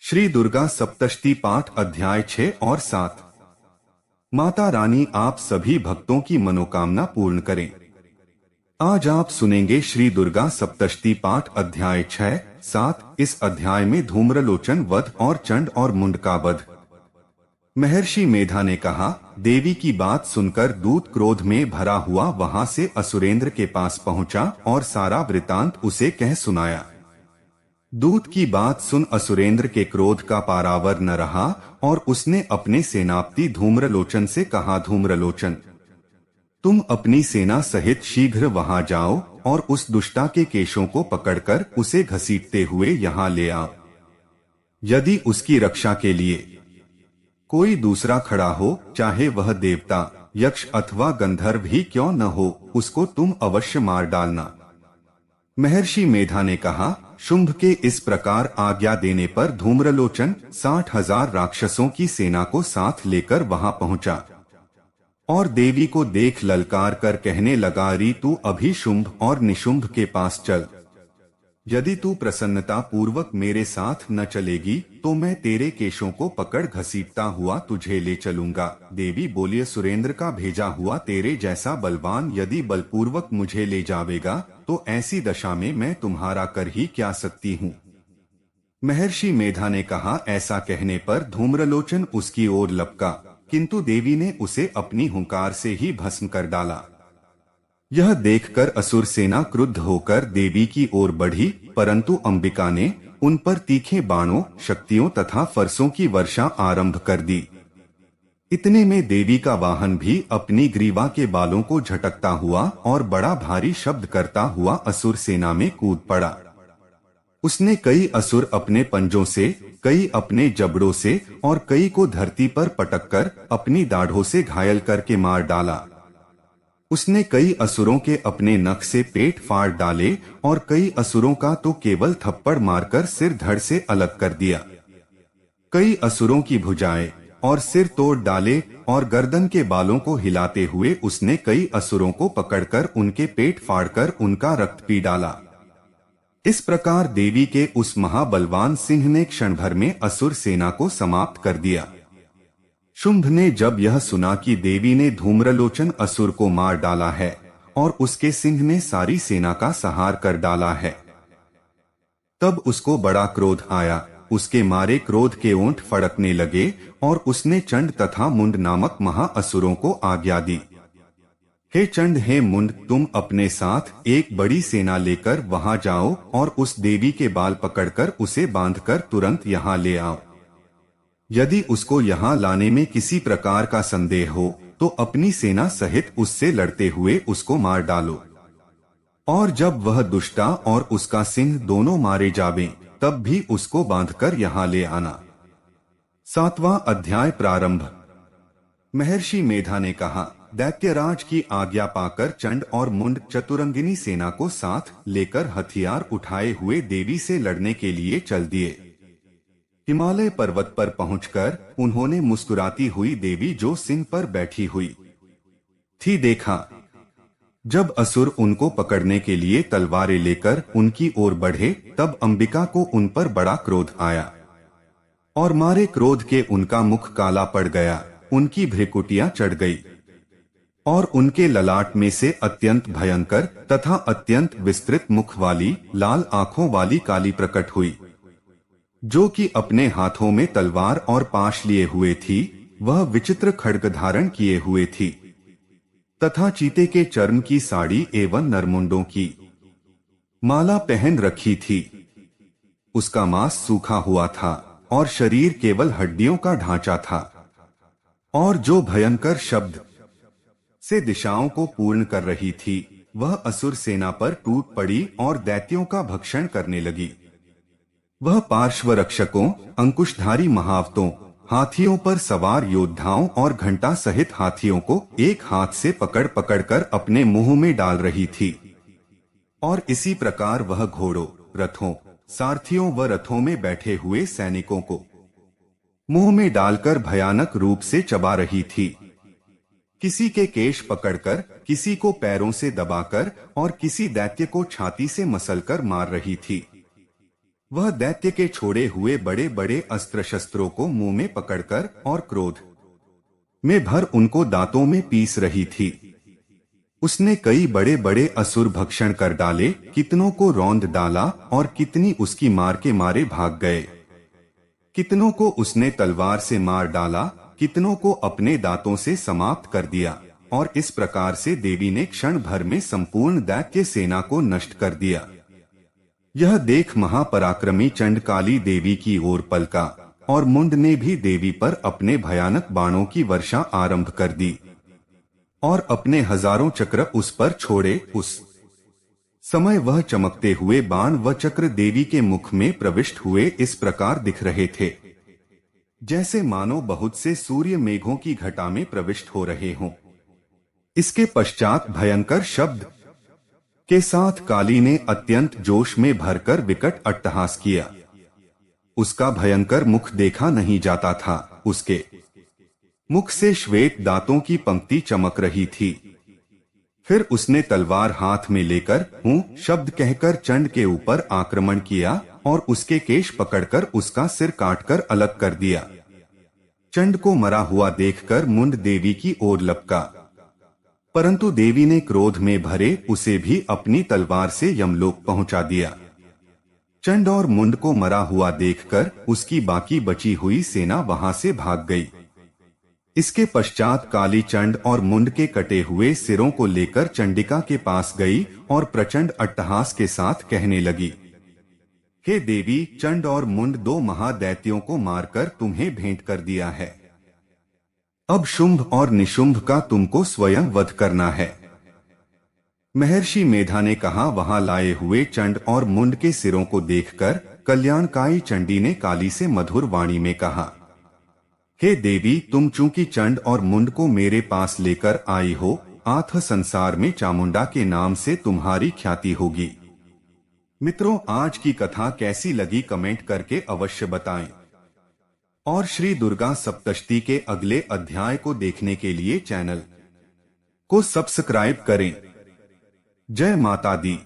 श्री दुर्गा सप्तशती पाठ अध्याय 6 और 7। माता रानी आप सभी भक्तों की मनोकामना पूर्ण करें। आज आप सुनेंगे श्री दुर्गा सप्तशती पाठ अध्याय 6, 7। इस अध्याय में धूम्रलोचन वध और चंड और मुंड का वध। महर्षि मेधा ने कहा, देवी की बात सुनकर दूत क्रोध में भरा हुआ वहां से असुरेंद्र के पास पहुंचा और सारा वृतांत उसे कह सुनाया। दूत की बात सुन असुरेंद्र के क्रोध का पारावर न रहा और उसने अपने सेनापति धूम्रलोचन से कहा, धूम्रलोचन, तुम अपनी सेना सहित शीघ्र वहां जाओ और उस दुष्टा के केशों को पकड़कर उसे घसीटते हुए यहाँ ले आओ। यदि उसकी रक्षा के लिए कोई दूसरा खड़ा हो, चाहे वह देवता, यक्ष अथवा गंधर्व ही क्यों न हो, उसको तुम अवश्य मार डालना। महर्षि मेधा ने कहा, शुंभ के इस प्रकार आज्ञा देने पर धूम्रलोचन 60,000 राक्षसों की सेना को साथ लेकर वहां पहुंचा और देवी को देख ललकार कर कहने लगा, री तू अभी शुंभ और निशुंभ के पास चल। यदि तू प्रसन्नता पूर्वक मेरे साथ न चलेगी तो मैं तेरे केशों को पकड़ घसीटता हुआ तुझे ले चलूंगा। देवी बोली, सुरेंद्र का भेजा हुआ तेरे जैसा बलवान यदि बलपूर्वक मुझे ले जावेगा तो ऐसी दशा में मैं तुम्हारा कर ही क्या सकती हूँ। महर्षि मेधा ने कहा, ऐसा कहने पर धूम्रलोचन उसकी ओर लपका, किंतु देवी ने उसे अपनी हुंकार से ही भस्म कर डाला। यह देखकर असुर सेना क्रुद्ध होकर देवी की ओर बढ़ी, परंतु अंबिका ने उन पर तीखे बाणों, शक्तियों तथा फरसों की वर्षा आरंभ कर दी। इतने में देवी का वाहन भी अपनी ग्रीवा के बालों को झटकता हुआ और बड़ा भारी शब्द करता हुआ असुर सेना में कूद पड़ा। उसने कई असुर अपने पंजों से, कई अपने जबड़ों से और कई को धरती पर पटककर अपनी दाढ़ों से घायल करके मार डाला। उसने कई असुरों के अपने नख से पेट फाड़ डाले और कई असुरों का तो केवल थप्पड़ मारकर सिर धड़ से अलग कर दिया। कई असुरों की भुजाएं और सिर तोड़ डाले और गर्दन के बालों को हिलाते हुए उसने कई असुरों को पकड़कर उनके पेट फाड़कर उनका रक्त पी डाला। इस प्रकार देवी के उस महाबलवान सिंह ने क्षण भर में असुर सेना को समाप्त कर दिया। शुंभ ने जब यह सुना कि देवी ने धूम्रलोचन असुर को मार डाला है और उसके सिंह ने सारी सेना का संहार कर डाला है, तब उसको बड़ा क्रोध आया। उसके मारे क्रोध के ओंठ फड़कने लगे और उसने चंड तथा मुंड नामक महाअसुरों को आज्ञा दी, हे चंड, हे मुंड, तुम अपने साथ एक बड़ी सेना लेकर वहां जाओ और उस देवी के बाल पकड़कर उसे बांधकर तुरंत यहाँ ले आओ। यदि उसको यहाँ लाने में किसी प्रकार का संदेह हो तो अपनी सेना सहित उससे लड़ते हुए उसको मार डालो, और जब वह दुष्टा और उसका सिंह दोनों मारे जावें तब भी उसको बांधकर यहाँ ले आना। 7वां अध्याय प्रारंभ। महर्षि मेधा ने कहा, दैत्यराज की आज्ञा पाकर चंड और मुंड चतुरंगिनी सेना को साथ लेकर हथियार उठाए हुए देवी से लड़ने के लिए चल दिए। हिमालय पर्वत पर पहुंचकर उन्होंने मुस्कुराती हुई देवी जो सिंह पर बैठी हुई थी देखा। जब असुर उनको पकड़ने के लिए तलवारें लेकर उनकी ओर बढ़े तब अंबिका को उन पर बड़ा क्रोध आया और मारे क्रोध के उनका मुख काला पड़ गया, उनकी भ्रिकुटियां चढ़ गई और उनके ललाट में से अत्यंत भयंकर तथा अत्यंत विस्तृत मुख वाली लाल आंखों वाली काली प्रकट हुई, जो कि अपने हाथों में तलवार और पाश लिए हुए थी। वह विचित्र खड्ग धारण किए हुए थी तथा चीते के चर्म की साड़ी एवं नरमुंडों की माला पहन रखी थी। उसका मांस सूखा हुआ था और शरीर केवल हड्डियों का ढांचा था, और जो भयंकर शब्द से दिशाओं को पूर्ण कर रही थी वह असुर सेना पर टूट पड़ी और दैत्यों का भक्षण करने लगी। वह पार्श्व रक्षकों, अंकुशधारी महावतों, हाथियों पर सवार योद्धाओं और घंटा सहित हाथियों को एक हाथ से पकड़ पकड़कर अपने मुंह में डाल रही थी, और इसी प्रकार वह घोड़ों, रथों, सारथियों व रथों में बैठे हुए सैनिकों को मुंह में डालकर भयानक रूप से चबा रही थी। किसी के केश पकड़कर, किसी को पैरों से दबाकर और किसी दैत्य को छाती से मसलकर मार रही थी। वह दैत्य के छोड़े हुए बड़े बड़े अस्त्र शस्त्रों को मुंह में पकड़कर और क्रोध में भर उनको दांतों में पीस रही थी। उसने कई बड़े बड़े असुर भक्षण कर डाले, कितनों को रौंद डाला और कितनी उसकी मार के मारे भाग गए। कितनों को उसने तलवार से मार डाला, कितनों को अपने दांतों से समाप्त कर दिया, और इस प्रकार से देवी ने क्षण भर में संपूर्ण दैत्य सेना को नष्ट कर दिया। यह देख महापराक्रमी चंड काली देवी की ओर पलका और मुंड ने भी देवी पर अपने भयानक बाणों की वर्षा आरंभ कर दी और अपने हजारों चक्र उस पर छोड़े। उस समय वह चमकते हुए बाण व चक्र देवी के मुख में प्रविष्ट हुए इस प्रकार दिख रहे थे, जैसे मानो बहुत से सूर्य मेघों की घटा में प्रविष्ट हो रहे हों। इसके पश्चात भयंकर शब्द के साथ काली ने अत्यंत जोश में भरकर विकट अट्टहास किया। उसका भयंकर मुख देखा नहीं जाता था, उसके मुख से श्वेत दांतों की पंक्ति चमक रही थी। फिर उसने तलवार हाथ में लेकर हूं शब्द कहकर चंड के ऊपर आक्रमण किया और उसके केश पकड़कर उसका सिर काटकर अलग कर दिया। चंड को मरा हुआ देखकर मुंड देवी की ओर लपका, परंतु देवी ने क्रोध में भरे उसे भी अपनी तलवार से यमलोक पहुंचा दिया। चंड और मुंड को मरा हुआ देखकर उसकी बाकी बची हुई सेना वहां से भाग गई। इसके पश्चात काली चंड और मुंड के कटे हुए सिरों को लेकर चंडिका के पास गई और प्रचंड अट्टहास के साथ कहने लगी, हे देवी, चंड और मुंड दो महादैत्यों को मारकर तुम्हें भेंट कर दिया है। अब शुंभ और निशुंभ का तुमको स्वयं वध करना है। महर्षि मेधा ने कहा, वहां लाए हुए चंड और मुंड के सिरों को देखकर कल्याणकाई चंडी ने काली से मधुर वाणी में कहा, हे देवी, तुम चूंकि चंड और मुंड को मेरे पास लेकर आई हो, आथ संसार में चामुंडा के नाम से तुम्हारी ख्याति होगी। मित्रों, आज की कथा कैसी लगी कमेंट करके अवश्य बताएं और श्री दुर्गा सप्तशती के अगले अध्याय को देखने के लिए चैनल को सब्सक्राइब करें। जय माता दी।